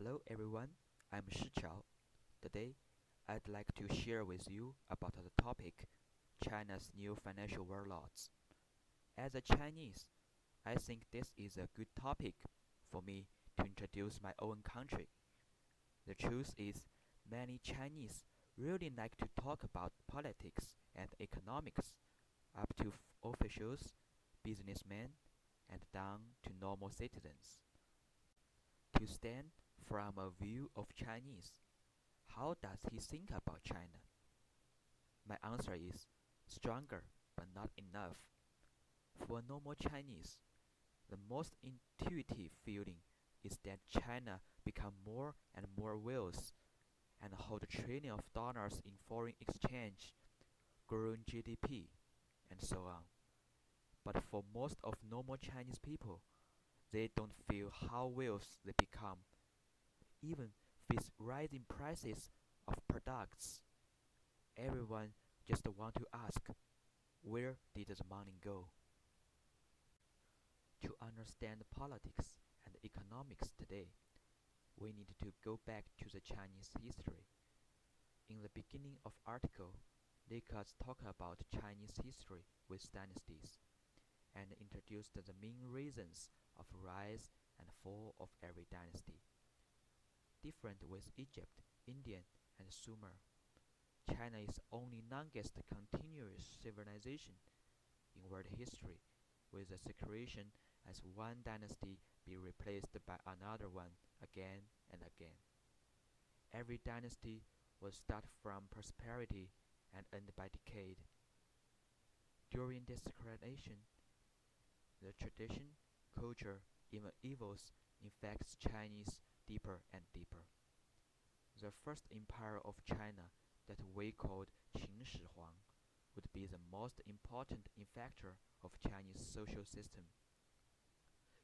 Hello everyone, I'm Shichao. Today, I'd like to share with you about the topic China's new financial warlords. As a Chinese, I think this is a good topic for me to introduce my own country. The truth is, many Chinese really like to talk about politics and economics, up to officials, businessmen, and down to normal citizens. To stand from a view of Chinese, how does he think about China? My answer is stronger, but not enough. For a normal Chinese, the most intuitive feeling is that China become more and more wealth and hold trillions of dollars in foreign exchange, growing GDP, and so on. But for most of normal Chinese people, they don't feel how wealthy they become, even with rising prices of products. Everyone just want to ask, where did the money go? To understand politics and economics today, we need to go back to the Chinese history. In the beginning of article, Lakers talk about Chinese history with dynasties and introduced the main reasons of rise and fall of every dynasty. Different with Egypt, India, and Sumer, China is only longest continuous civilization in world history, with the situation as one dynasty be replaced by another one again and again. Every dynasty will start from prosperity and end by decay. During this declination, the tradition, culture, even evils infects Chinese deeper and deeper. The first empire of China that we called Qin Shi Huang would be the most important infector of Chinese social system.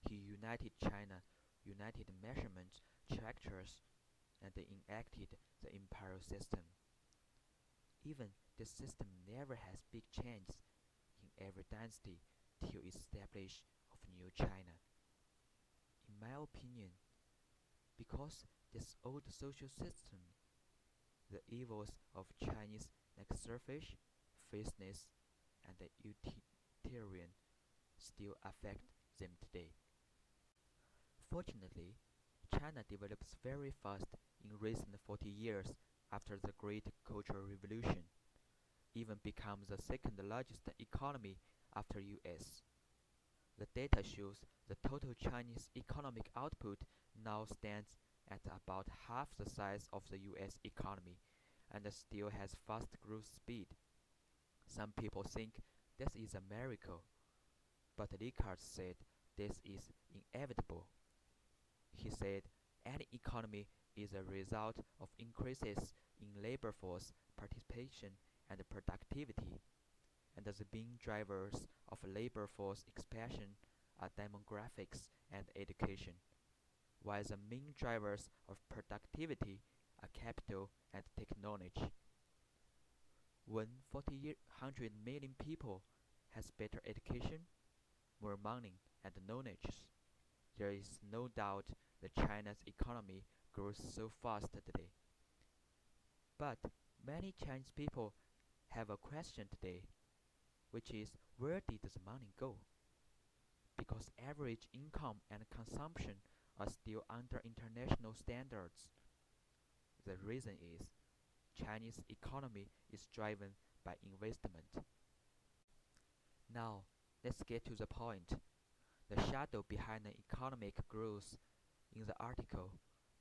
He united China, united measurement structures, and enacted the imperial system. Even this system never has big changes in every dynasty till establish of new China. In my opinion, because this old social system, the evils of Chinese like selfish, faceless, and the utilitarian still affect them today. Fortunately, China develops very fast in recent 40 years after the Great Cultural Revolution, even becomes the second largest economy after US. The data shows the total Chinese economic output now stands at about half the size of the US economy and still has fast growth speed. Some people think this is a miracle, but Likert said this is inevitable. He said any economy is a result of increases in labor force participation and productivity, and the main drivers of labor force expansion are demographics and education, while the main drivers of productivity are capital and technology. When 400 million people has better education, more money and knowledge, there is no doubt that China's economy grows so fast today. But many Chinese people have a question today, which is where did the money go? Because average income and consumption are still under international standards. The reason is Chinese economy is driven by investment. Now, let's get to the point. The shadow behind the economic growth. In the article,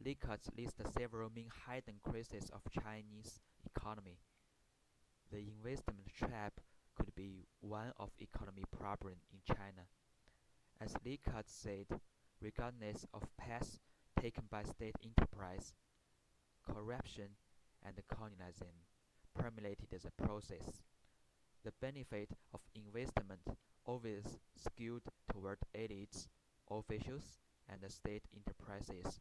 Likert lists several main hidden crises of Chinese economy. The investment trap could be one of economic problem in China. As Likert said, regardless of paths taken by state enterprise, corruption and colonialism permeated the process. The benefit of investment always skewed toward elites, officials, and state enterprises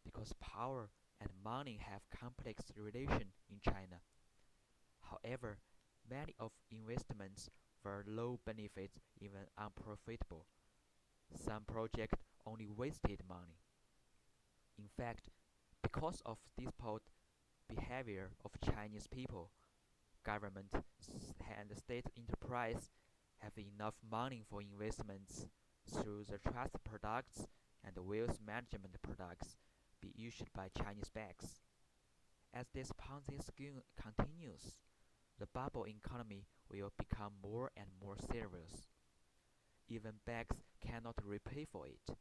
because power and money have complex relations in China. However, many of investments were low benefit, even unprofitable. Some projects only wasted money. In fact, because of despot behavior of Chinese people, government and state enterprise have enough money for investments through the trust products and wealth management products be issued by Chinese banks. As this Ponzi scheme continues, the bubble economy will become more and more serious. Even banks cannot repay for it.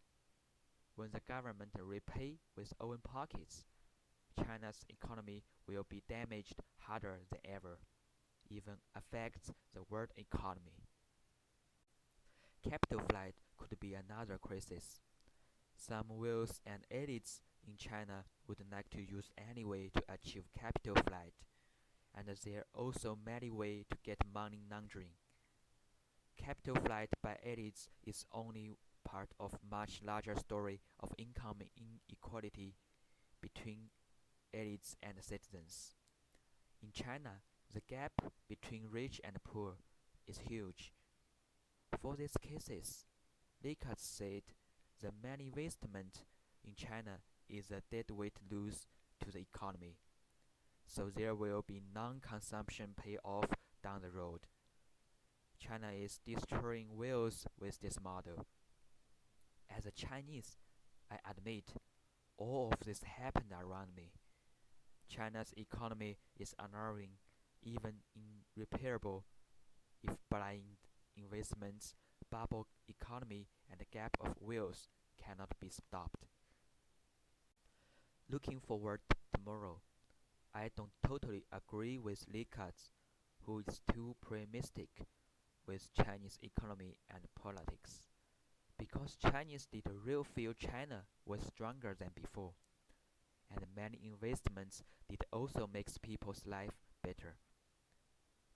When the government repay with own pockets, China's economy will be damaged harder than ever, even affects the world economy. Capital flight could be another crisis. Some wealth and elites in China would like to use any way to achieve capital flight, and there are also many ways to get money laundering. Capital flight by elites is only part of much larger story of income inequality between elites and citizens. In China, the gap between rich and poor is huge. For these cases, Likert said the money investment in China is a deadweight loss to the economy, so there will be non-consumption payoff down the road. China is destroying wealth with this model. As a Chinese, I admit all of this happened around me. China's economy is unnerving, even irreparable, if blind investments, bubble economy, and the gap of wealth cannot be stopped. Looking forward to tomorrow, I don't totally agree with Li Katz, who is too pessimistic with Chinese economy and politics. Because Chinese did real feel China was stronger than before, and many investments did also makes people's life better.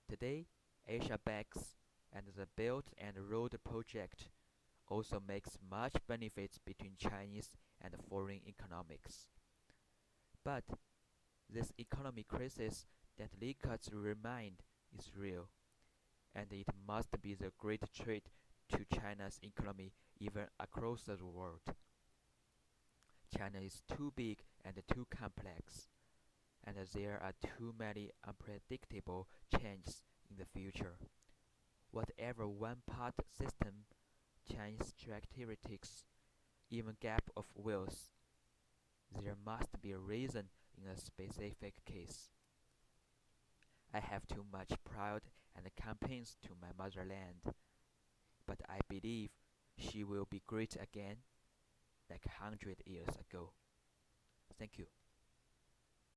Today, Asia Banks and the Belt and Road Project also makes much benefits between Chinese and foreign economics. But this economic crisis that Li Katz remind is real, and it must be the great threat to China's economy even across the world. China is too big and too complex, and there are too many unpredictable changes in the future. Whatever one-part system, Chinese characteristics, even gap of wealth, there must be a reason in a specific case. I have too much pride and campaigns to my motherland, but I believe she will be great again, like 100 years ago. Thank you.